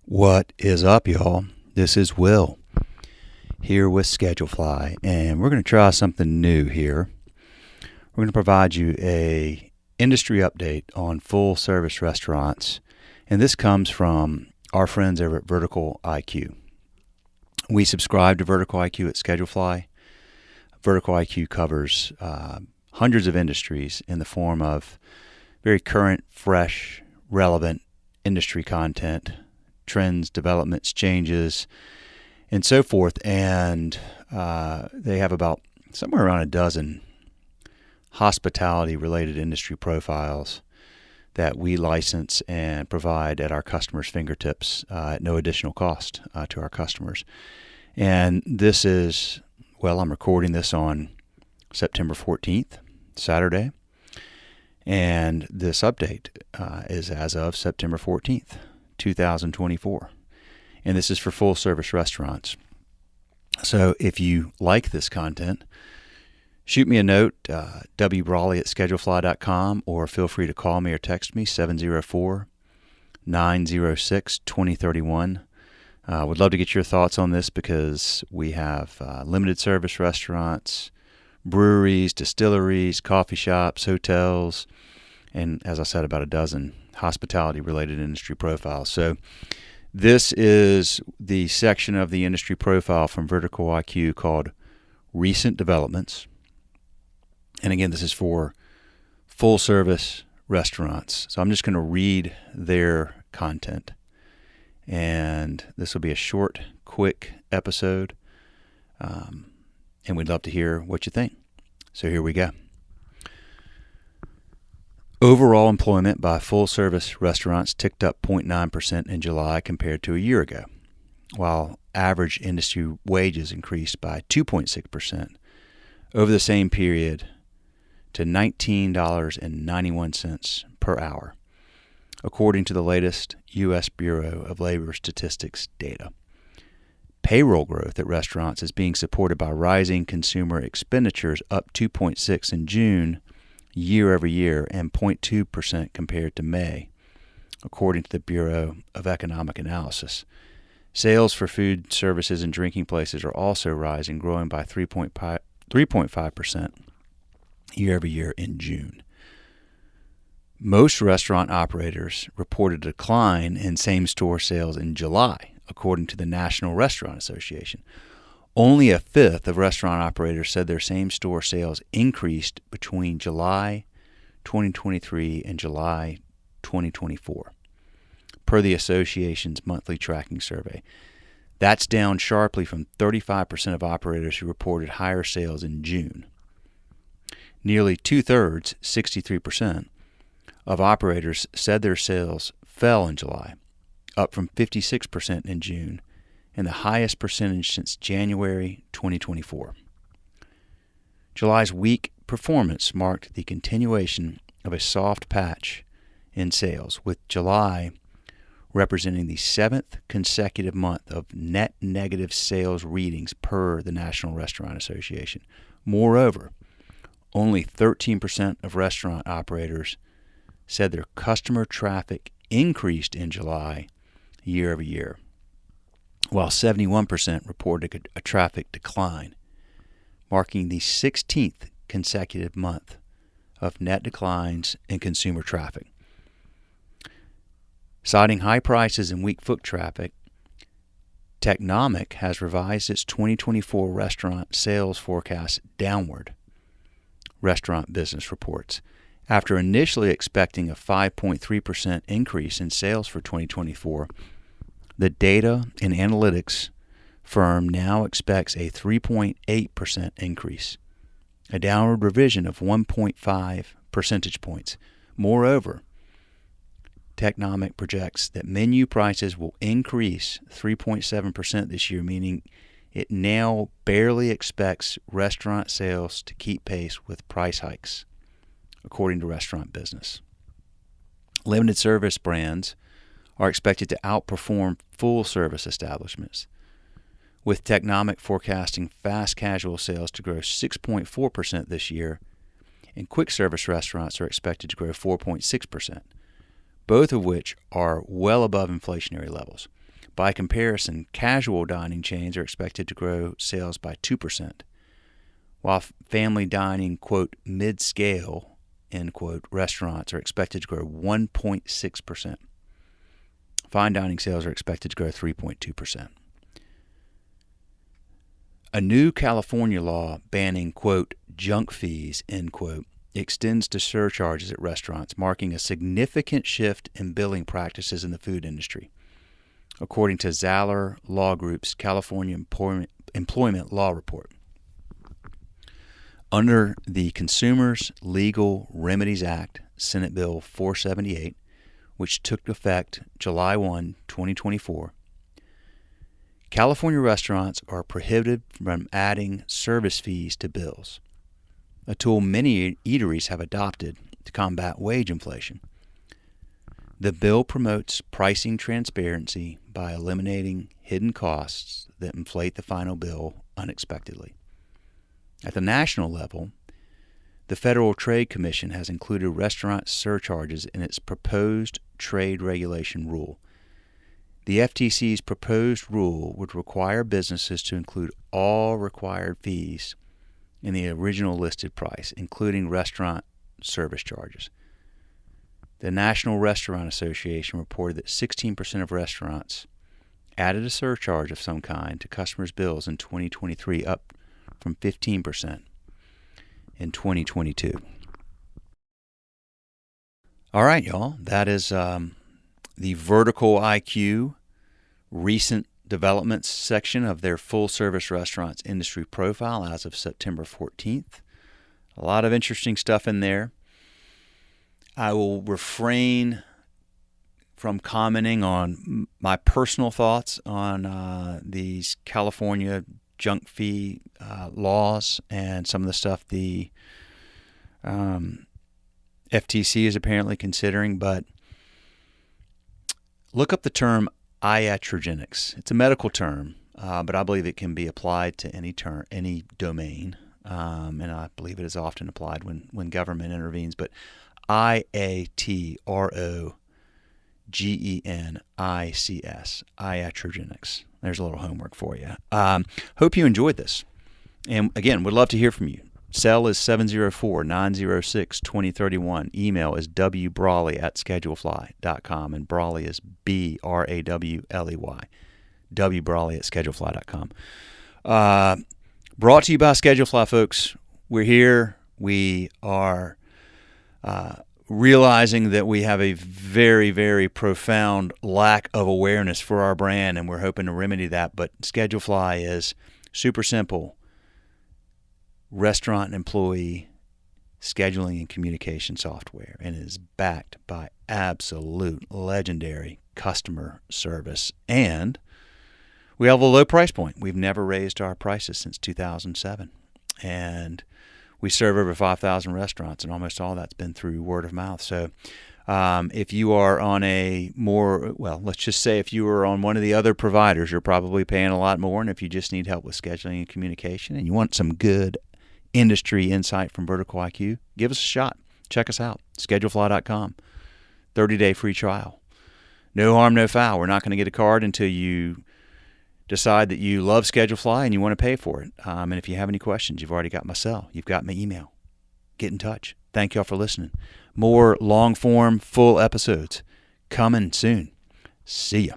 What is up, y'all? This is Will here with Schedulefly, and we're going to try something new here. We're going to provide you a industry update on full service restaurants, and this comes from our friends over at Vertical IQ. We subscribe to Vertical IQ at Schedulefly. Vertical IQ covers hundreds of industries in the form of very current, fresh, relevant industry content, trends, developments, changes, and so forth. And they have about somewhere around a dozen hospitality-related industry profiles that we license and provide at our customers' fingertips at no additional cost to our customers. And this is, well, I'm recording this on September 14th, Saturday. And this update is as of September 14th. 2024. And this is for full service restaurants. So if you like this content, shoot me a note, wbrawley@schedulefly.com, or feel free to call me or text me, 704-906-2031. Would love to get your thoughts on this because we have limited service restaurants, breweries, distilleries, coffee shops, hotels, and as I said, about a dozen hospitality-related industry profiles. So this is the section of the industry profile from Vertical IQ called Recent Developments. And again, this is for full-service restaurants. So I'm just going to read their content. And this will be a short, quick episode. And we'd love to hear what you think. So here we go. Overall employment by full-service restaurants ticked up 0.9% in July compared to a year ago, while average industry wages increased by 2.6% over the same period to $19.91 per hour, according to the latest U.S. Bureau of Labor Statistics data. Payroll growth at restaurants is being supported by rising consumer expenditures, up 2.6% in June year over year and 0.2% compared to May, according to the Bureau of Economic Analysis. Sales for food services and drinking places are also rising, growing by 3.5% year over year in June. Most restaurant operators reported a decline in same-store sales in July, according to the National Restaurant Association. Only a fifth of restaurant operators said their same-store sales increased between July 2023 and July 2024, per the association's monthly tracking survey. That's down sharply from 35% of operators who reported higher sales in June. Nearly two-thirds, 63%, of operators said their sales fell in July, up from 56% in June, and the highest percentage since January 2024. July's weak performance marked the continuation of a soft patch in sales, with July representing the seventh consecutive month of net negative sales readings per the National Restaurant Association. Moreover, only 13% of restaurant operators said their customer traffic increased in July year over year, while 71% reported a traffic decline, marking the 16th consecutive month of net declines in consumer traffic. Citing high prices and weak foot traffic, Technomic has revised its 2024 restaurant sales forecast downward, Restaurant Business reports. After initially expecting a 5.3% increase in sales for 2024, the data and analytics firm now expects a 3.8% increase, a downward revision of 1.5 percentage points. Moreover, Technomic projects that menu prices will increase 3.7% this year, meaning it now barely expects restaurant sales to keep pace with price hikes, according to Restaurant Business. Limited service brands are expected to outperform full-service establishments, with Technomic forecasting fast casual sales to grow 6.4% this year, and quick-service restaurants are expected to grow 4.6%, both of which are well above inflationary levels. By comparison, casual dining chains are expected to grow sales by 2%, while family dining, quote, mid-scale, end quote, restaurants are expected to grow 1.6%. Fine dining sales are expected to grow 3.2%. A new California law banning, quote, junk fees, end quote, extends to surcharges at restaurants, marking a significant shift in billing practices in the food industry, according to Zaller Law Group's California Employment Law Report. Under the Consumers Legal Remedies Act, Senate Bill 478, which took effect July 1, 2024, California restaurants are prohibited from adding service fees to bills, a tool many eateries have adopted to combat wage inflation. The bill promotes pricing transparency by eliminating hidden costs that inflate the final bill unexpectedly. At the national level, the Federal Trade Commission has included restaurant surcharges in its proposed trade regulation rule. The FTC's proposed rule would require businesses to include all required fees in the original listed price, including restaurant service charges. The National Restaurant Association reported that 16% of restaurants added a surcharge of some kind to customers' bills in 2023, up from 15% in 2022. All right, y'all. That is the Vertical IQ recent developments section of their full-service restaurants industry profile as of September 14th. A lot of interesting stuff in there. I will refrain from commenting on my personal thoughts on these California junk fee laws and some of the stuff the FTC is apparently considering, but look up the term iatrogenics. It's a medical term, but I believe it can be applied to any domain, and I believe it is often applied when government intervenes. But iatrogenics, iatrogenics. There's a little homework for you. Hope you enjoyed this. And again, would love to hear from you. Cell is 704-906-2031. Email is wbrawley@schedulefly.com, and Brawley is Brawley, wbrawley@schedulefly.com. Brought to you by Schedulefly, folks. We're here. We are realizing that we have a very, very profound lack of awareness for our brand, and we're hoping to remedy that. But Schedulefly is super simple restaurant employee scheduling and communication software, and is backed by absolute legendary customer service. And we have a low price point. We've never raised our prices since 2007. And we serve over 5,000 restaurants, and almost all that's been through word of mouth. So if you are on let's just say if you are on one of the other providers, you're probably paying a lot more. And if you just need help with scheduling and communication and you want some good industry insight from Vertical IQ, give us a shot. Check us out, schedulefly.com. 30-day free trial. No harm, no foul. We're not going to get a card until you decide that you love Schedulefly and you want to pay for it. And if you have any questions, you've already got my cell. You've got my email. Get in touch. Thank y'all for listening. More long-form, full episodes coming soon. See ya.